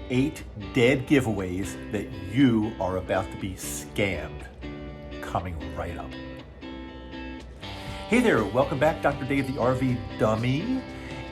8 dead giveaways that you are about to be scammed, coming right up. Hey there, welcome back. Dr. Dave, the RV Dummy.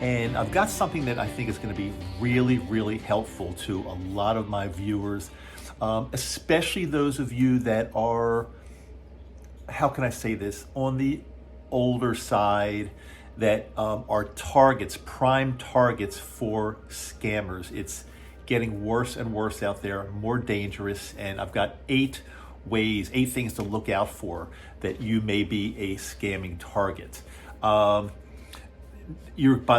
And I've got something that I think is going to be really, really helpful to a lot of my viewers, especially those of you that are, how can I say this, on the older side, that are targets, prime targets for scammers. It's getting worse and worse out there, more dangerous, and I've got 8 things to look out for that you may be a scamming target. By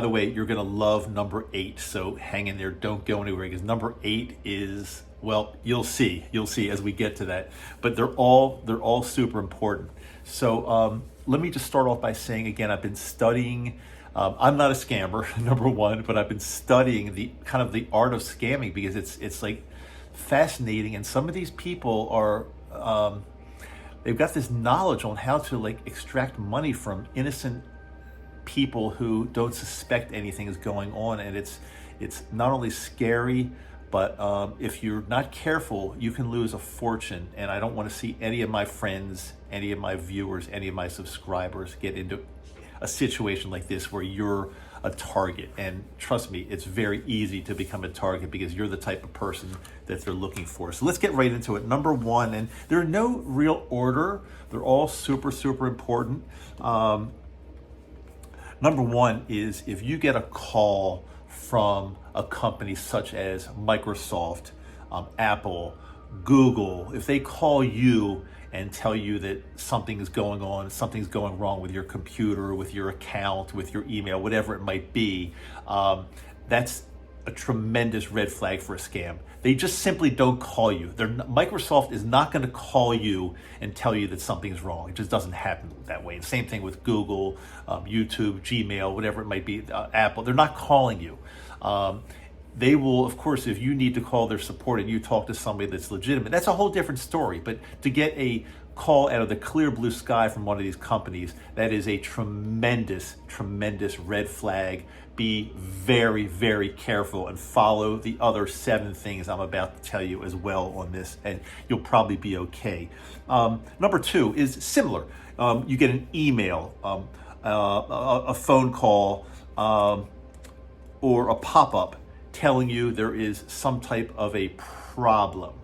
the way, you're gonna love number 8, so hang in there, don't go anywhere, because number 8 is, well, you'll see as we get to that, but they're all super important. So let me just start off by saying, again, I've been studying, I'm not a scammer, number one, but I've been studying the kind of the art of scamming, because it's like fascinating, and some of these people are, they've got this knowledge on how to like extract money from innocent people who don't suspect anything is going on, and it's not only scary, but if you're not careful, you can lose a fortune. And I don't want to see any of my friends, any of my viewers, any of my subscribers get into a situation like this where you're a target. And trust me, it's very easy to become a target because you're the type of person that they're looking for. So let's get right into it. Number 1, and there are no real order, they're all super, super important. Number 1 is if you get a call from a company such as Microsoft, Apple, Google, if they call you and tell you that something is going on, something's going wrong with your computer, with your account, with your email, whatever it might be, that's a tremendous red flag for a scam. They just simply don't call you. Microsoft is not going to call you and tell you that something's wrong. It just doesn't happen that way. The same thing with Google, YouTube, Gmail, whatever it might be, Apple. They're not calling you. They will, of course, if you need to call their support and you talk to somebody that's legitimate, that's a whole different story. But to get a call out of the clear blue sky from one of these companies, that is a tremendous, tremendous red flag. Be very, very careful and follow the other 7 things I'm about to tell you as well on this, and you'll probably be okay. Number 2 is similar. You get an email, a phone call, or a pop-up telling you there is some type of a problem.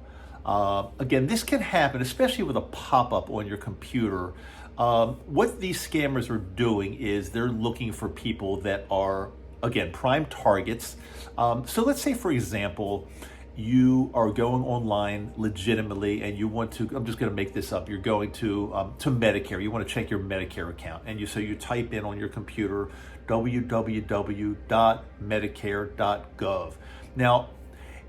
Again, this can happen, especially with a pop-up on your computer. What these scammers are doing is they're looking for people that are, again, prime targets. So let's say, for example, you are going online legitimately and you want to, I'm just going to make this up, you're going to Medicare, you want to check your Medicare account, and so you type in on your computer www.medicare.gov. Now,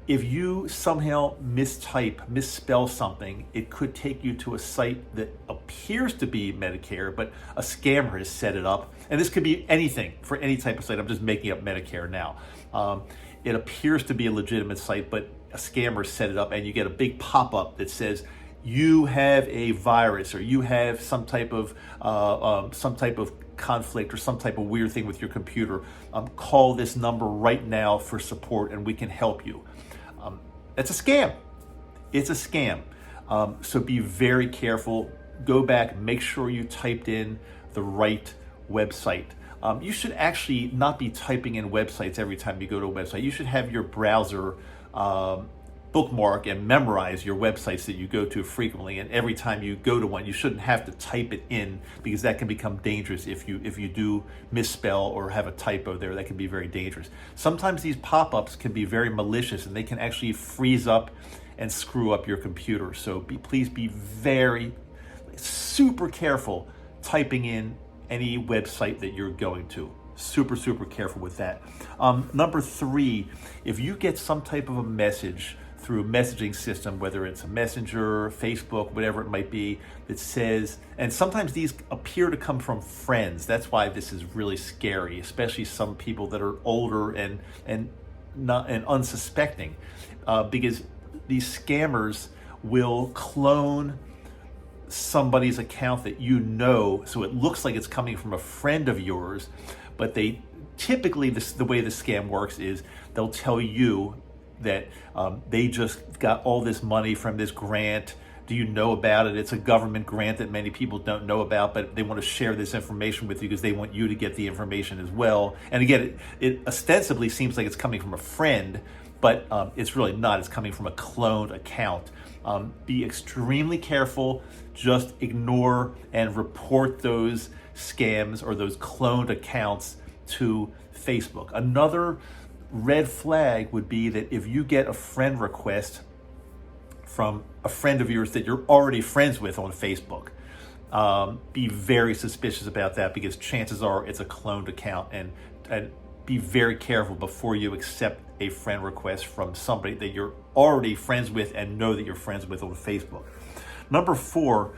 if you somehow misspell something, it could take you to a site that appears to be Medicare, but a scammer has set it up. And this could be anything, for any type of site. I'm just making up Medicare now. It appears to be a legitimate site, but a scammer set it up, and you get a big pop-up that says, you have a virus, or you have some type of conflict or some type of weird thing with your computer. Call this number right now for support and we can help you. That's a scam. It's a scam. So be very careful. Go back, make sure you typed in the right website. You should actually not be typing in websites every time you go to a website. You should have your browser bookmark and memorize your websites that you go to frequently, and every time you go to one, you shouldn't have to type it in, because that can become dangerous. If you do misspell or have a typo there, that can be very dangerous. Sometimes these pop-ups can be very malicious, and they can actually freeze up and screw up your computer. So please be very, super careful typing in any website that you're going to. Super, super careful with that. Number 3, if you get some type of a message through a messaging system, whether it's a Messenger, Facebook, whatever it might be, that says, and sometimes these appear to come from friends. That's why this is really scary, especially some people that are older and unsuspecting, because these scammers will clone somebody's account that you know, so it looks like it's coming from a friend of yours, but they typically, the way the scam works is they'll tell you, that they just got all this money from this grant. Do you know about it? It's a government grant that many people don't know about, but they want to share this information with you because they want you to get the information as well. And again, it ostensibly seems like it's coming from a friend, but it's really not. It's coming from a cloned account. Be extremely careful. Just ignore and report those scams or those cloned accounts to Facebook. Another red flag would be that if you get a friend request from a friend of yours that you're already friends with on Facebook, be very suspicious about that, because chances are it's a cloned account, and be very careful before you accept a friend request from somebody that you're already friends with and know that you're friends with on Facebook. Number 4,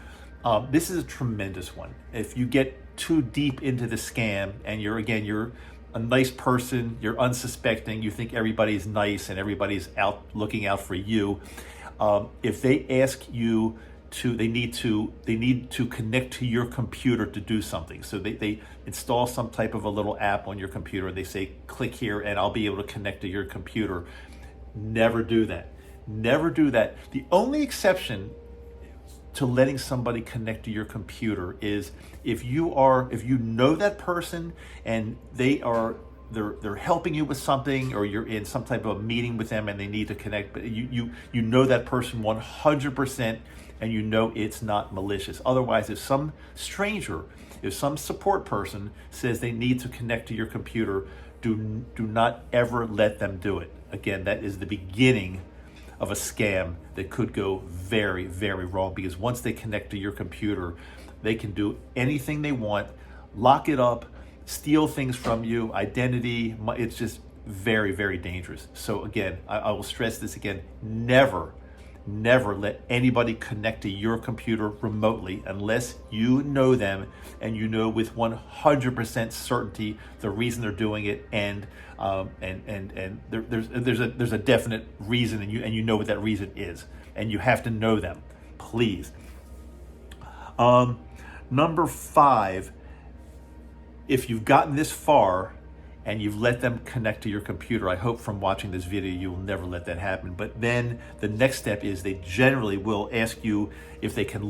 this is a tremendous one. If you get too deep into the scam and you're a nice person, you're unsuspecting, you think everybody's nice and everybody's out looking out for you. If they ask you they need to connect to your computer to do something. So they install some type of a little app on your computer, and they say, click here and I'll be able to connect to your computer. Never do that. Never do that. The only exception to letting somebody connect to your computer is if you know that person and they're helping you with something, or you're in some type of a meeting with them and they need to connect, but you know that person 100% and you know it's not malicious. Otherwise, if some stranger, if some support person says they need to connect to your computer, do not ever let them do it. Again, that is the beginning of a scam that could go very, very wrong, because once they connect to your computer, they can do anything they want, lock it up, steal things from you, identity. It's just very, very dangerous. So again, I will stress this again, never let anybody connect to your computer remotely unless you know them and you know with 100% certainty the reason they're doing it, and there's a definite reason, and you know what that reason is, and you have to know them, please. Number 5, if you've gotten this far and you've let them connect to your computer, I hope from watching this video you will never let that happen. But then the next step is they generally will ask you if they can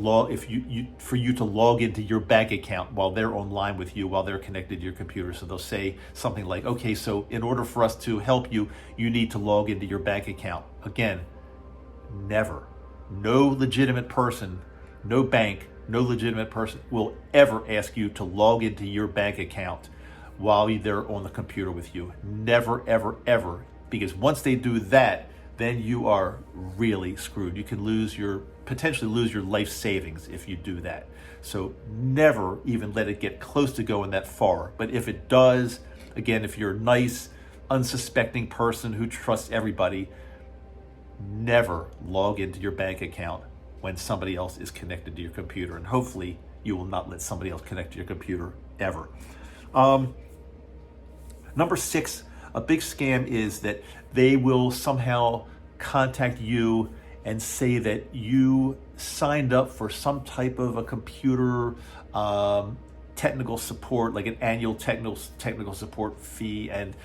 for you to log into your bank account while they're online with you, while they're connected to your computer. So they'll say something like, okay, so in order for us to help you, you need to log into your bank account. Again, never. No legitimate person, no bank, no legitimate person will ever ask you to log into your bank account while they're on the computer with you. Never, ever, ever. Because once they do that, then you are really screwed. You can potentially lose your life savings if you do that. So never even let it get close to going that far. But if it does, again, if you're a nice, unsuspecting person who trusts everybody, never log into your bank account when somebody else is connected to your computer. And hopefully you will not let somebody else connect to your computer ever. Number 6, a big scam is that they will somehow contact you and say that you signed up for some type of a computer technical support, like an annual technical support fee, and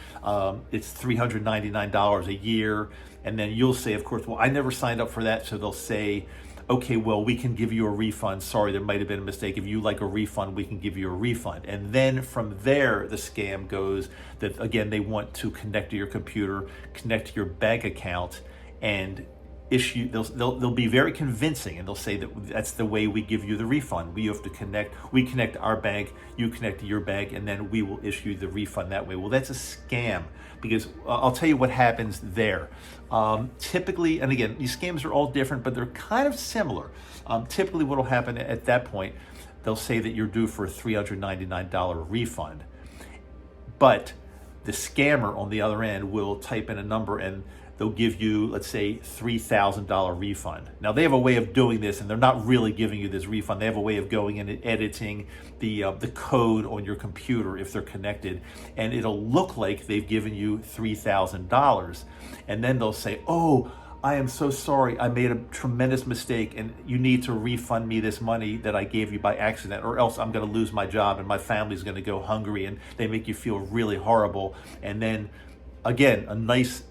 it's $399 a year. And then you'll say, of course, well, I never signed up for that. So they'll say, okay, well, we can give you a refund. Sorry, there might have been a mistake. If you like a refund, we can give you a refund. And then from there, the scam goes that, again, they want to connect to your computer, connect to your bank account, and they'll be very convincing, and they'll say that that's the way we give you the refund. We connect to our bank, you connect to your bank, and then we will issue the refund that way. Well, that's a scam, because I'll tell you what happens there. Typically, and again, these scams are all different, but they're kind of similar. Typically what will happen at that point, they'll say that you're due for a $399 refund, but the scammer on the other end will type in a number and they'll give you, let's say, $3,000 refund. Now, they have a way of doing this, and they're not really giving you this refund. They have a way of going in and editing the code on your computer if they're connected, and it'll look like they've given you $3,000. And then they'll say, oh, I am so sorry, I made a tremendous mistake, and you need to refund me this money that I gave you by accident, or else I'm gonna lose my job and my family's gonna go hungry, and they make you feel really horrible. And then, again, a nice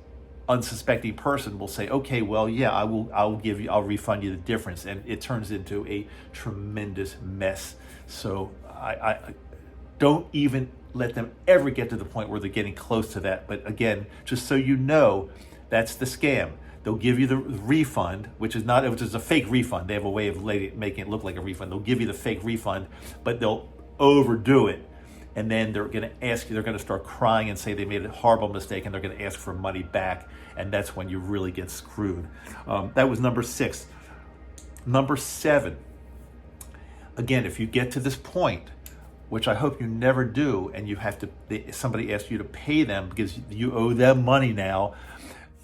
unsuspecting person will say, okay, well, yeah, I'll refund you the difference. And it turns into a tremendous mess. So I don't even let them ever get to the point where they're getting close to that. But again, just so you know, that's the scam. They'll give you the refund, which is a fake refund. They have a way of making it look like a refund. They'll give you the fake refund, but they'll overdo it. And then they're going to start crying and say they made a horrible mistake, and they're going to ask for money back. And that's when you really get screwed. That was number 6. Number 7, again, if you get to this point, which I hope you never do, and somebody asks you to pay them because you owe them money now,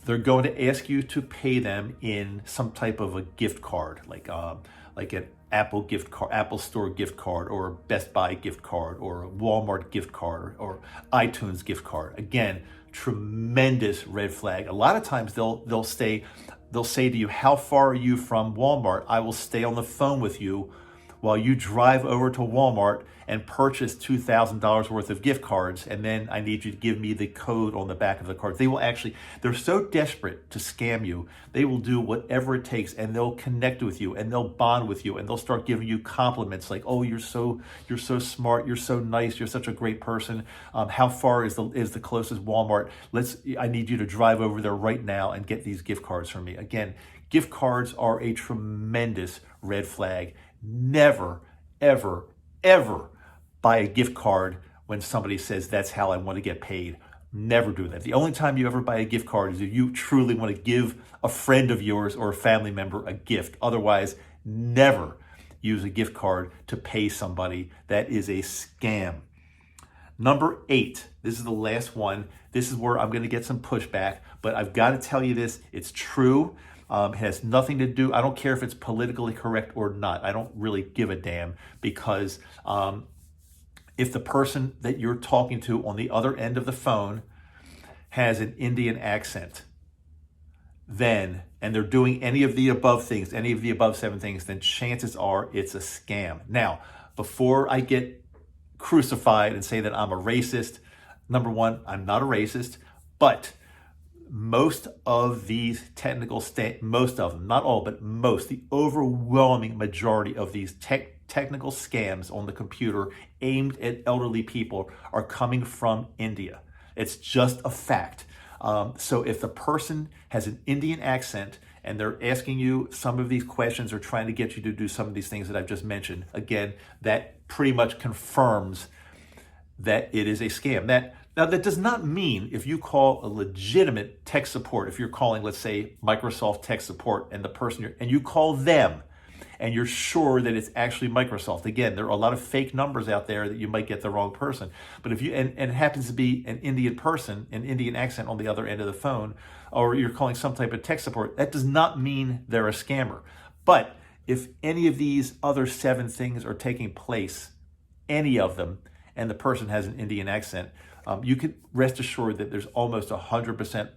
they're going to ask you to pay them in some type of a gift card, like an Apple gift card, Apple Store gift card, or a Best Buy gift card, or a Walmart gift card, or iTunes gift card. Again, tremendous red flag. A lot of times they'll say to you, how far are you from Walmart? I will stay on the phone with you while you drive over to Walmart and purchase $2,000 worth of gift cards, and then I need you to give me the code on the back of the card. They're so desperate to scam you, they will do whatever it takes, and they'll connect with you, and they'll bond with you, and they'll start giving you compliments like, oh, you're so smart, you're so nice, you're such a great person. How far is the closest Walmart? I need you to drive over there right now and get these gift cards from me. Again, gift cards are a tremendous red flag. Never, ever, ever buy a gift card when somebody says that's how I want to get paid. Never do that. The only time you ever buy a gift card is if you truly want to give a friend of yours or a family member a gift. Otherwise, never use a gift card to pay somebody. That is a scam. Number 8, this is the last one. This is where I'm going to get some pushback, but I've got to tell you this. It's true. It has nothing to do, I don't care if it's politically correct or not. I don't really give a damn, because if the person that you're talking to on the other end of the phone has an Indian accent, and they're doing any of the above things, any of the above 7 things, then chances are it's a scam. Now, before I get crucified and say that I'm a racist, number 1, I'm not a racist, but most of these most of them, not all, but most, the overwhelming majority of these technical scams on the computer aimed at elderly people are coming from India. It's just a fact. So if the person has an Indian accent and they're asking you some of these questions or trying to get you to do some of these things that I've just mentioned, again, that pretty much confirms that it is a scam. Now, that does not mean if you call a legitimate tech support, if you're calling, let's say, Microsoft tech support, and you call them and you're sure that it's actually Microsoft. Again, there are a lot of fake numbers out there that you might get the wrong person. But if and it happens to be an Indian person, an Indian accent on the other end of the phone, or you're calling some type of tech support, that does not mean they're a scammer. But if any of these other 7 things are taking place, any of them, and the person has an Indian accent, you can rest assured that there's almost 100%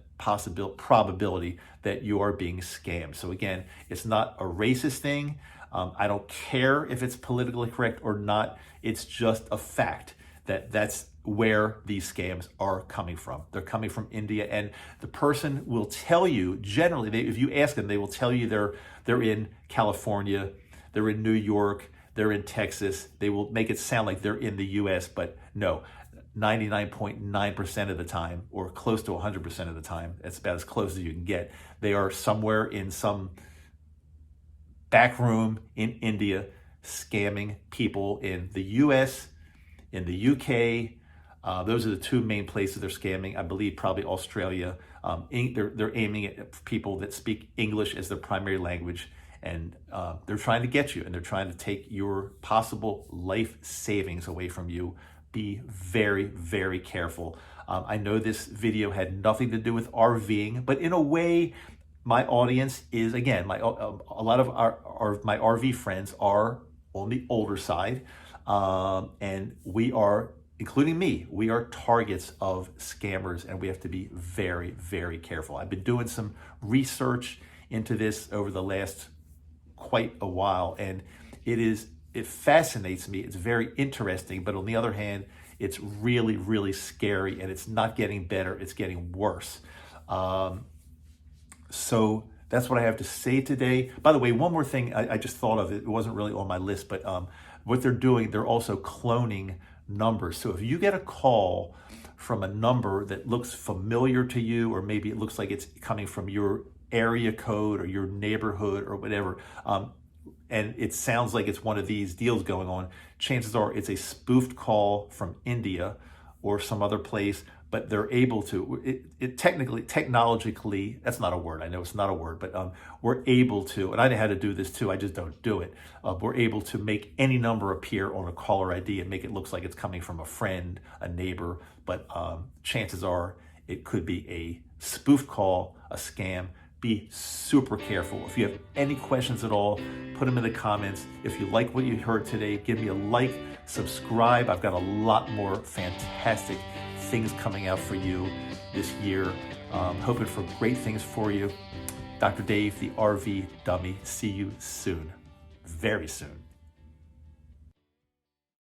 probability that you are being scammed. So again, it's not a racist thing. I don't care if it's politically correct or not. It's just a fact that that's where these scams are coming from. They're coming from India, and the person will tell you, generally, if you ask them, they will tell you they're in California, they're in New York, they're in Texas. They will make it sound like they're in the US, but no. 99.9% of the time, or close to 100% of the time, that's about as close as you can get, they are somewhere in some back room in India scamming people in the US, in the UK. Those are the 2 main places they're scamming. I believe probably Australia. They're aiming at people that speak English as their primary language, and they're trying to get you, and they're trying to take your possible life savings away from you. Be very, very careful. I know this video had nothing to do with RVing, but in a way, my audience is, again, a lot of my RV friends are on the older side, and we are, including me, we are targets of scammers, and we have to be very, very careful. I've been doing some research into this over the last quite a while, and it fascinates me. It's very interesting, but on the other hand, it's really, really scary, and it's not getting better. It's getting worse. So that's what I have to say today. By the way, one more thing I just thought of, it wasn't really on my list, but what they're doing, they're also cloning numbers. So if you get a call from a number that looks familiar to you, or maybe it looks like it's coming from your area code or your neighborhood or whatever, and it sounds like it's one of these deals going on, chances are it's a spoofed call from India or some other place, but they're able to, technologically, that's not a word, I know it's not a word, but we're able to, and I know how to do this too, I just don't do it. We're able to make any number appear on a caller ID and make it look like it's coming from a friend, a neighbor, but chances are it could be a spoof call, a scam. Be super careful. If you have any questions at all, put them in the comments. If you like what you heard today, give me a like, subscribe. I've got a lot more fantastic things coming out for you this year. Hoping for great things for you. Dr. Dave, the RV Dummy. See you soon. Very soon.